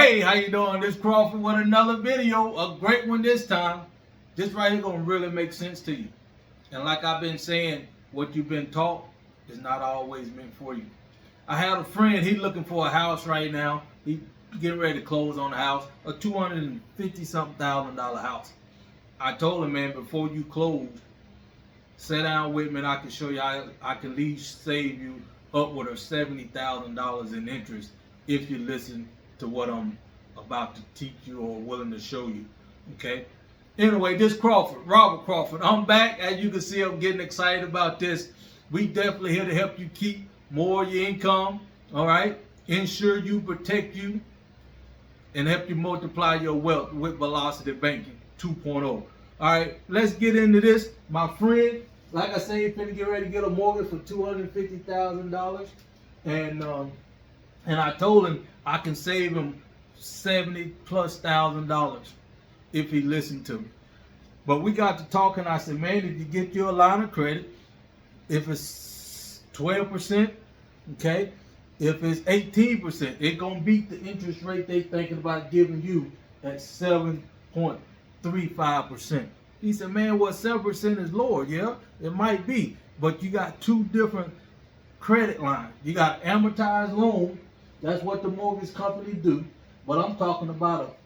Hey, how you doing? This Crawford with another video, a great one this time. This right here gonna really make sense to you. And like I've been saying, what you've been taught is not always meant for you. I have a friend, he's looking for a house right now. He getting ready to close on the house, a $250-something house. I told him, man, before you close, sit down with me and I can show you how I can at least save you upward of $70,000 in interest if you listen to what I'm about to teach you or willing to show you. Okay. Anyway, this Crawford, Robert Crawford. I'm back. As you can see, I'm getting excited about this. We definitely here to help you keep more of your income. All right. Ensure you, protect you, and help you multiply your wealth with Velocity Banking 2.0. All right. Let's get into this. My friend, like I say, he's finna get ready to get a mortgage for $250,000, and I told him I can save him $70,000+ if he listened to me. But we got to talking. I said, man, if you get your line of credit, if it's 12%, okay, if it's 18%, it's gonna beat the interest rate they thinking about giving you at 7.35%. He said, man, what, 7% is lower? Yeah, it might be, but you got two different credit lines. You got amortized loan. That's what the mortgage company do. But I'm talking about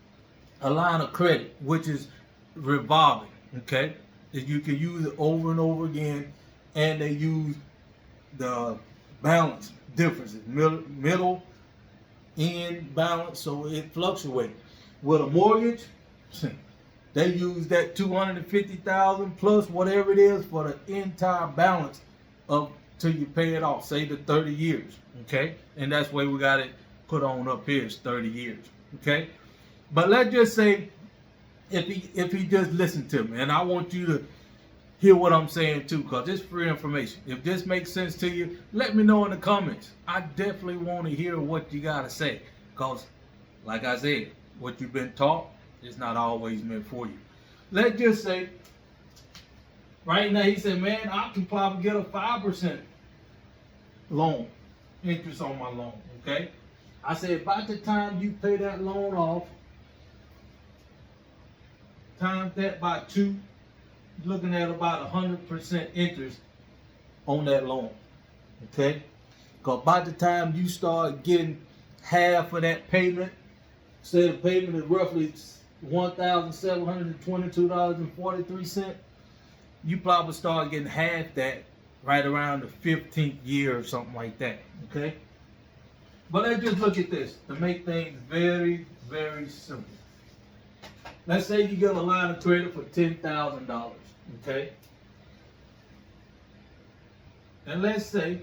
a line of credit, which is revolving, okay? That you can use it over and over again, and they use the balance differences, middle, end balance, so it fluctuates. With a mortgage, they use that $250,000 plus whatever it is for the entire balance of till you pay it off, say the 30 years, okay? And that's why we got it put on up here, it's 30 years, okay? But let's just say if he just listened to me, and I want you to hear what I'm saying too, because it's free information. If this makes sense to you, let me know in the comments. I definitely want to hear what you got to say, because like I said, what you've been taught is not always meant for you. Let's just say, right now, he said, man, I can probably get a 5% loan, interest on my loan, okay? I said, by the time you pay that loan off, times that by 2, you're looking at about 100% interest on that loan, okay? Because by the time you start getting half of that payment, say the payment is roughly $1,722.43, you probably start getting half that right around the 15th year or something like that, okay? But let's just look at this to make things very, very simple. Let's say you get a line of credit for $10,000, okay? And let's say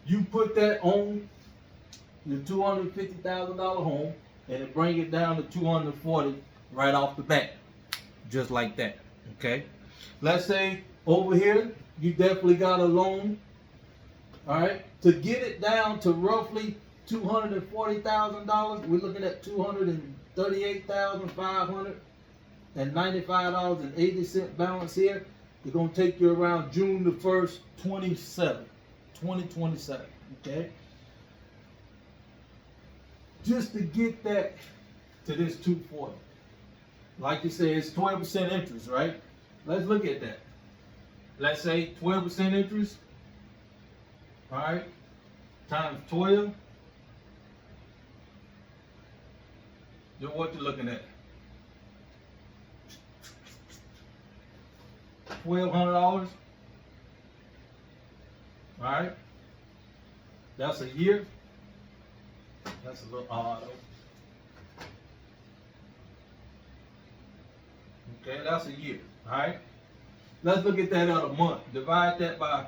you put that on your $250,000 home and it bring it down to $240 right off the bat, just like that, okay? Let's say over here, you definitely got a loan, all right? To get it down to roughly $240,000, we're looking at $238,595.80 balance here. It's going to take you around June the 1st, 2027, okay? Just to get that to this 240. Like you said, it's 12% interest, right? Let's look at that. Let's say 12% interest, all right, times 12. Then what you're looking at? $1,200. All right, that's a year. That's a little odd. Okay, that's a year. All right. Let's look at that at a month. Divide that by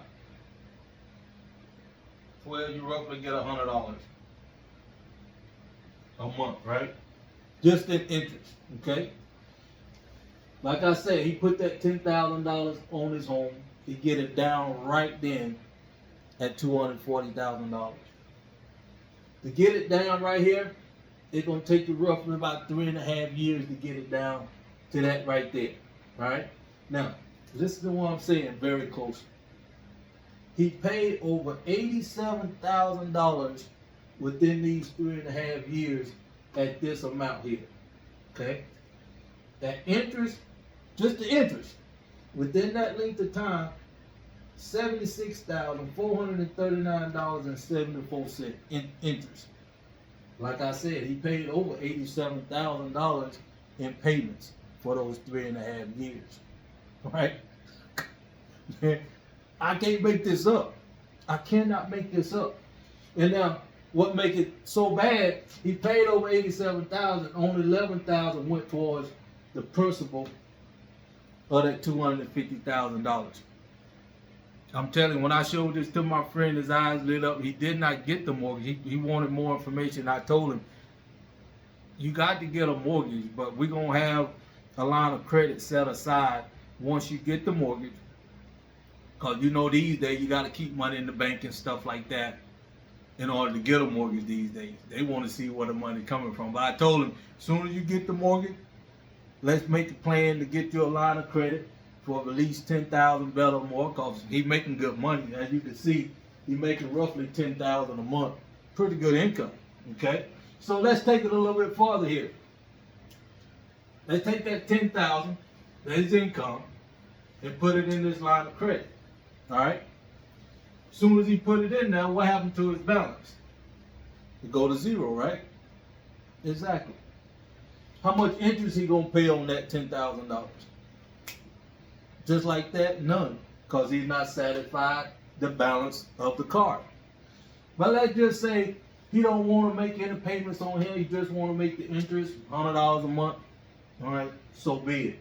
12. You roughly get $100 a month, right? Just in interest. Okay. Like I said, he put that $10,000 on his home. He get it down right then at $240,000. To get it down right here, it's gonna take you roughly about 3.5 years to get it down to that right there. All right. Now, this is what I'm saying very close. He paid over $87,000 within these 3.5 years at this amount here. Okay? That interest, just the interest, within that length of time, $76,439.74 in interest. Like I said, he paid over $87,000 in payments for those 3.5 years. Right? I can't make this up. I cannot make this up. And now, what make it so bad? He paid over $87,000. Only $11,000 went towards the principal of that $250,000. I'm telling you, when I showed this to my friend, his eyes lit up. He did not get the mortgage. He wanted more information. I told him, you got to get a mortgage, but we're going to have a line of credit set aside once you get the mortgage. Because you know these days, you got to keep money in the bank and stuff like that in order to get a mortgage these days. They want to see where the money coming from. But I told him, as soon as you get the mortgage, let's make a plan to get you a line of credit for at least $10,000 better or more, because he's making good money. As you can see, he's making roughly $10,000 a month. Pretty good income, okay? So let's take it a little bit farther here. Let's take that $10,000, that's his income, and put it in this line of credit, all right? As soon as he put it in there, what happened to his balance? It go to zero, right? Exactly. How much interest he gonna pay on that $10,000? Just like that, none, because he's not satisfied the balance of the card. But let's just say he don't want to make any payments on here. He just want to make the interest, $100 a month. All right, so be it.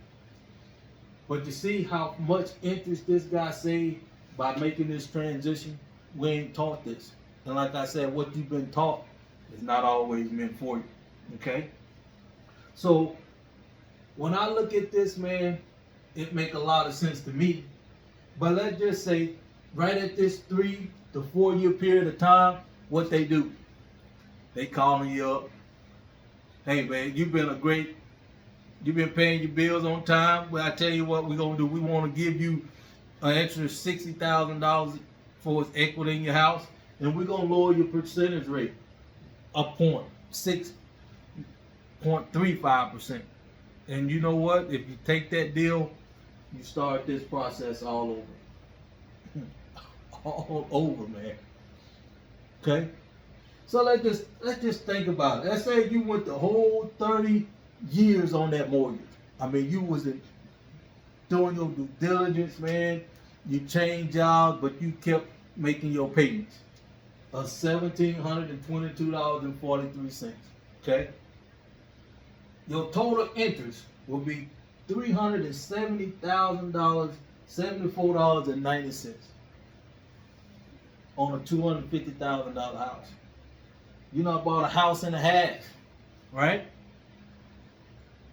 But you see how much interest this guy saved by making this transition? We ain't taught this. And like I said, what you've been taught is not always meant for you. Okay? So when I look at this, man, it make a lot of sense to me. But let's just say, right at this 3 to 4 year period of time, what they do? They calling you up. Hey man, you've been paying your bills on time. But I tell you what we're gonna do. We want to give you an extra $60,000 for its equity in your house, and we're gonna lower your percentage rate a 0.35%. And you know what? If you take that deal, you start this process all over. All over, man. Okay? So let's just think about it. Let's say you went the whole 30 years on that mortgage. I mean, you was doing your due diligence, man. You changed jobs, but you kept making your payments of $1,722.43. Okay? Your total interest will be $370,000, $74.90 on a $250,000 house. You know, I bought a house and a half, right?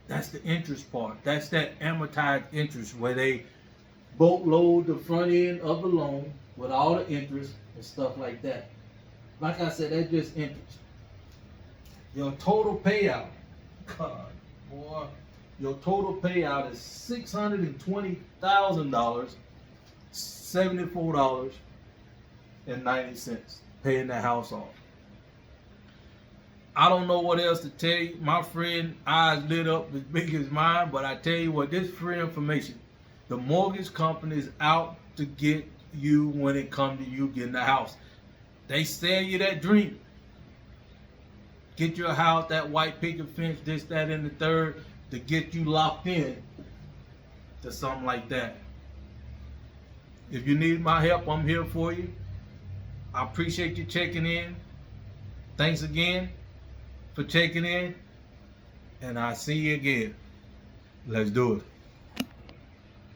That's the interest part. That's that amortized interest where they boatload the front end of the loan with all the interest and stuff like that. Like I said, that's just interest. Your total payout, God, boy, your total payout is $620,000, $74.90, paying the house off. I don't know what else to tell you. My friend eyes lit up as big as mine, but I tell you what, this free information. The mortgage company is out to get you when it comes to you getting a house. They sell you that dream. Get you a house, that white picket fence, this, that, and the third, to get you locked in to something like that. If you need my help, I'm here for you. I appreciate you checking in. Thanks again for checking in, and I'll see you again. Let's do it.